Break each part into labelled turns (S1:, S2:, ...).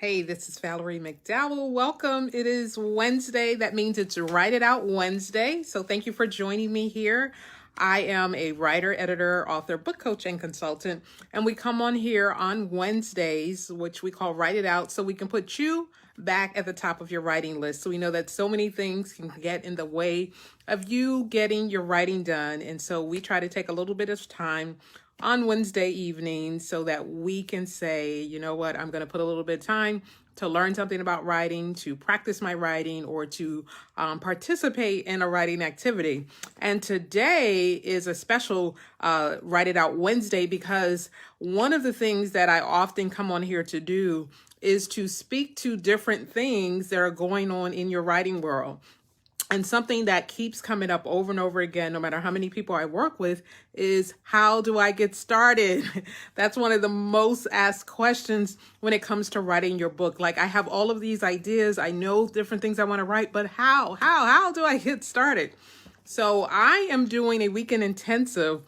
S1: Hey, this is Valerie McDowell. Welcome. It is Wednesday. That means it's Write It Out Wednesday. So thank you for joining me here. I am a writer, editor, author, book coach, and consultant. And we come on here on Wednesdays, which we call Write It Out, so we can put you back at the top of your writing list. So we know that so many things can get in the way of you getting your writing done. And so we try to take a little bit of time on Wednesday evenings so that we can say, you know what, I'm going to put a little bit of time to learn something about writing, to practice my writing, or to participate in a writing activity. And today is a special Write It Out Wednesday because one of the things that I often come on here to do is to speak to different things that are going on in your writing world. And something that keeps coming up over and over again, no matter how many people I work with, is how do I get started? That's one of the most asked questions when it comes to writing your book. Like, I have all of these ideas. I know different things I want to write, but how do I get started? So I am doing a weekend intensive.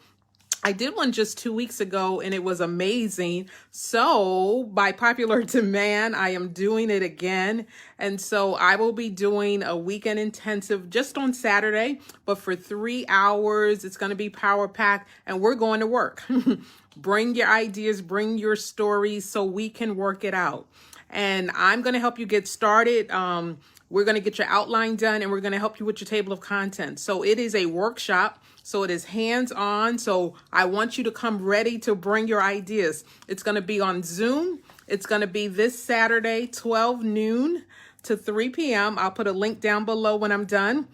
S1: I did one just 2 weeks ago and it was amazing. So by popular demand, I am doing it again. And so I will be doing a weekend intensive just on Saturday, but for 3 hours. It's going to be power packed and we're going to work. Bring your ideas, bring your stories so we can work it out. And I'm going to help you get started. We're going to get your outline done and we're going to help you with your table of contents. So it is a workshop. So it is hands-on. So I want you to come ready to bring your ideas. It's going to be on Zoom. It's going to be this Saturday, 12 noon to 3 p.m. I'll put a link down below when I'm done.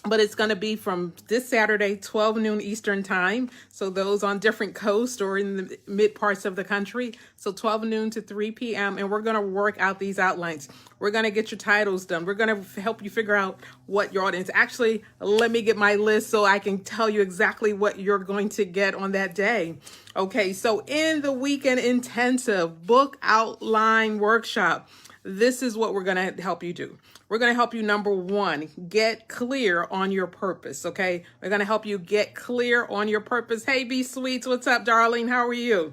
S1: But it's going to be from this Saturday, 12 noon Eastern time. So those on different coasts or in the mid parts of the country. So 12 noon to 3 p.m. And we're going to work out these outlines. We're going to get your titles done. We're going to help you figure out what your audience. Actually, let me get my list so I can tell you exactly what you're going to get on that day. Okay, so in the weekend intensive book outline workshop, this is what we're going to help you do. We're going to help you, number one, get clear on your purpose, okay? We're going to help you get clear on your purpose. Hey, B Sweets, what's up, darling? How are you?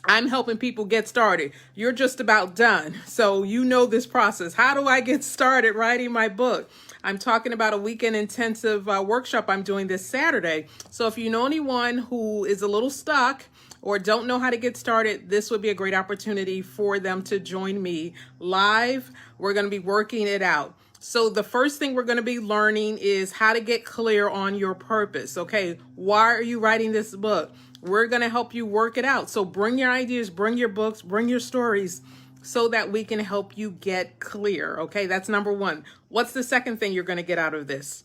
S1: I'm helping people get started. You're just about done. So you know this process. How do I get started writing my book? I'm talking about a weekend intensive workshop I'm doing this Saturday. So if you know anyone who is a little stuck or don't know how to get started, this would be a great opportunity for them to join me live. We're going to be working it out. So the first thing we're going to be learning is how to get clear on your purpose. Okay, why are you writing this book? We're going to help you work it out. So bring your ideas, bring your books, bring your stories so that we can help you get clear. Okay, that's number one. What's the second thing you're going to get out of this?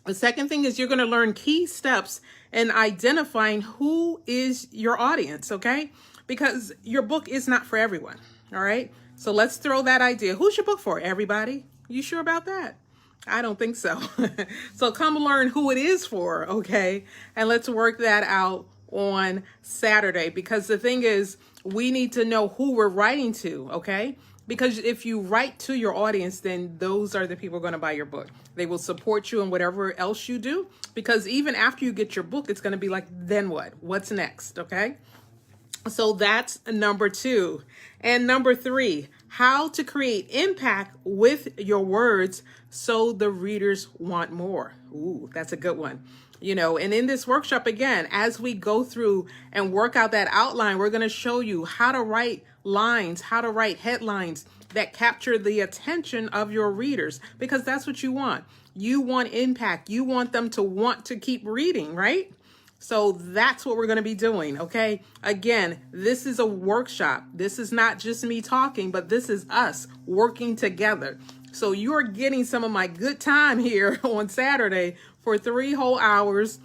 S1: The second thing is you're going to learn key steps in identifying who is your audience, okay? Because your book is not for everyone, all right? So let's throw that idea. Who's your book for? Everybody? You sure about that? I don't think so. So come learn who it is for, okay? And let's work that out on Saturday, because the thing is, we need to know who we're writing to, okay? Because if you write to your audience, then those are the people going to buy your book. They will support you in whatever else you do, because even after you get your book, it's going to be like, then what? What's next? Okay. So that's number two. And number three, how to create impact with your words so the readers want more. Ooh, that's a good one. You know, and in this workshop, again, as we go through and work out that outline, we're going to show you how to write lines, how to write headlines that capture the attention of your readers, because that's what you want. You want impact. You want them to want to keep reading, right? So that's what we're going to be doing, okay? Again, this is a workshop. This is not just me talking, but this is us working together. So you're getting some of my good time here on Saturday for 3 whole hours,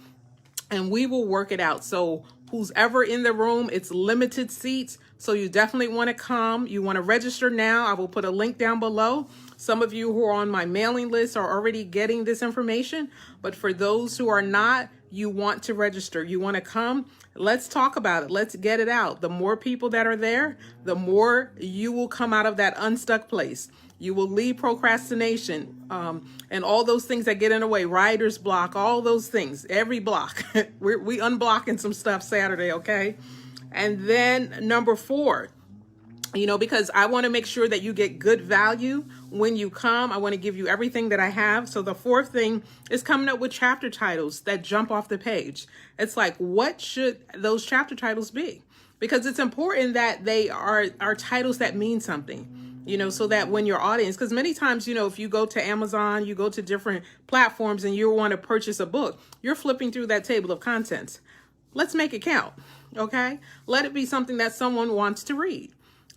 S1: and we will work it out. So who's ever in the room, it's limited seats. So you definitely want to come. You want to register now. I will put a link down below. Some of you who are on my mailing list are already getting this information. But for those who are not, you want to register. You want to come. Let's talk about it. Let's get it out. The more people that are there, the more you will come out of that unstuck place. You will leave procrastination and all those things that get in the way, writer's block, all those things, every block. we unblocking some stuff Saturday, okay? And then number 4, because I want to make sure that you get good value when you come. I want to give you everything that I have. So the fourth thing is coming up with chapter titles that jump off the page. It's like, what should those chapter titles be? Because it's important that they are titles that mean something, so that when your audience, because many times, if you go to Amazon, you go to different platforms and you want to purchase a book, you're flipping through that table of contents. Let's make it count. Okay. Let it be something that someone wants to read.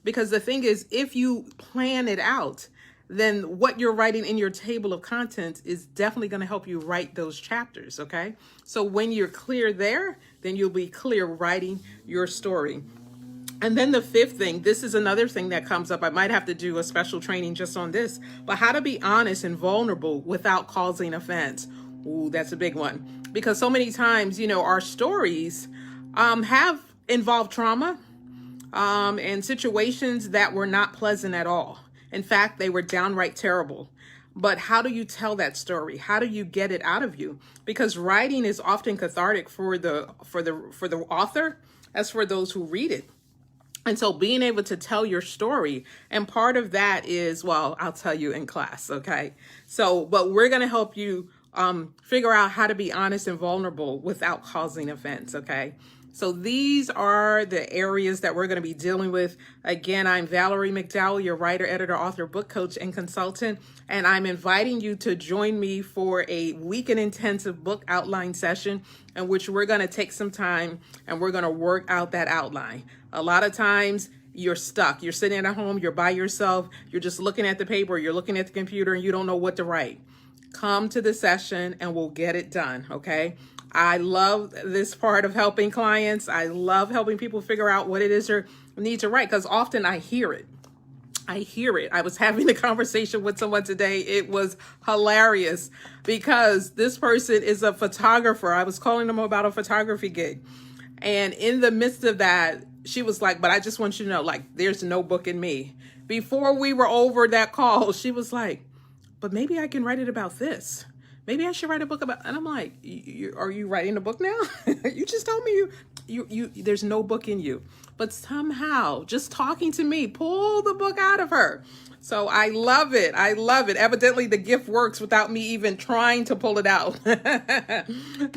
S1: Because the thing is, if you plan it out, then what you're writing in your table of contents is definitely going to help you write those chapters, okay? So when you're clear there, then you'll be clear writing your story. And then the fifth thing, this is another thing that comes up. I might have to do a special training just on this, but how to be honest and vulnerable without causing offense. Ooh, that's a big one. Because so many times, our stories have involved trauma, and situations that were not pleasant at all. In fact, they were downright terrible. But how do you tell that story? How do you get it out of you? Because writing is often cathartic for the author as for those who read it. And so being able to tell your story, and part of that is, well, I'll tell you in class, okay? So, but we're going to help you figure out how to be honest and vulnerable without causing offense, okay? So these are the areas that we're going to be dealing with. Again, I'm Valerie McDowell, your writer, editor, author, book coach, and consultant. And I'm inviting you to join me for a weekend intensive book outline session in which we're going to take some time and we're going to work out that outline. A lot of times you're stuck. You're sitting at home, you're by yourself, you're just looking at the paper, you're looking at the computer, and you don't know what to write. Come to the session and we'll get it done, okay? I love this part of helping clients. I love helping people figure out what it is you need to write, because often I hear it. I was having a conversation with someone today. It was hilarious because this person is a photographer. I was calling them about a photography gig. And in the midst of that, she was like, but I just want you to know, like, there's no book in me. Before we were over that call, she was like, but maybe I can write it about this. Maybe I should write a book about, and I'm like, are you writing a book now? You just told me you there's no book in you. But somehow, just talking to me, pull the book out of her. So I love it. I love it. Evidently, the gift works without me even trying to pull it out.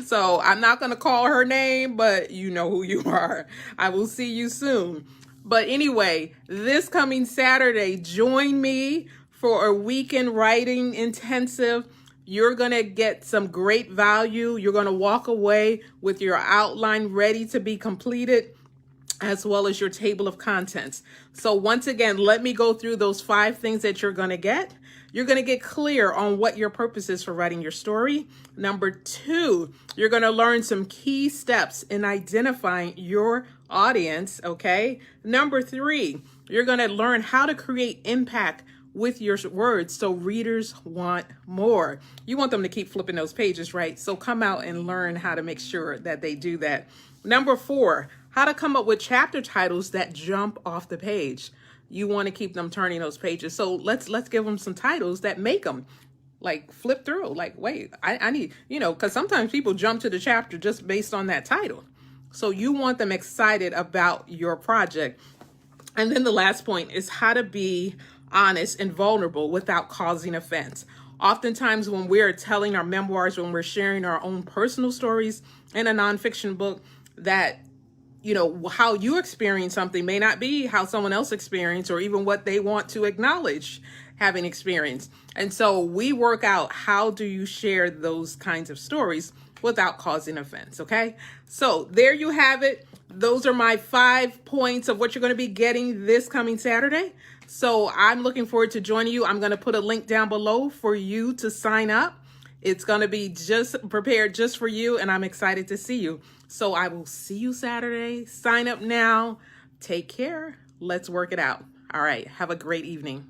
S1: So I'm not going to call her name, but you know who you are. I will see you soon. But anyway, this coming Saturday, join me for a weekend writing intensive. You're going to get some great value. You're going to walk away with your outline ready to be completed, as well as your table of contents. So once again, let me go through those 5 things that you're going to get. You're going to get clear on what your purpose is for writing your story. Number 2, you're going to learn some key steps in identifying your audience, okay? Number 3, you're going to learn how to create impact with your words so readers want more. You want them to keep flipping those pages, right? So come out and learn how to make sure that they do that. Number 4, how to come up with chapter titles that jump off the page. You want to keep them turning those pages. So let's give them some titles that make them like flip through. Like, wait, I need, because sometimes people jump to the chapter just based on that title. So you want them excited about your project. And then the last point is how to be honest and vulnerable without causing offense. Oftentimes when we're telling our memoirs, when we're sharing our own personal stories in a nonfiction book, that, how you experience something may not be how someone else experienced or even what they want to acknowledge having experienced. And so we work out, how do you share those kinds of stories without causing offense, okay? So there you have it. Those are my 5 points of what you're going to be getting this coming Saturday. So I'm looking forward to joining you. I'm going to put a link down below for you to sign up. It's going to be just prepared just for you, and I'm excited to see you. So I will see you Saturday. Sign up now. Take care. Let's work it out. All right. Have a great evening.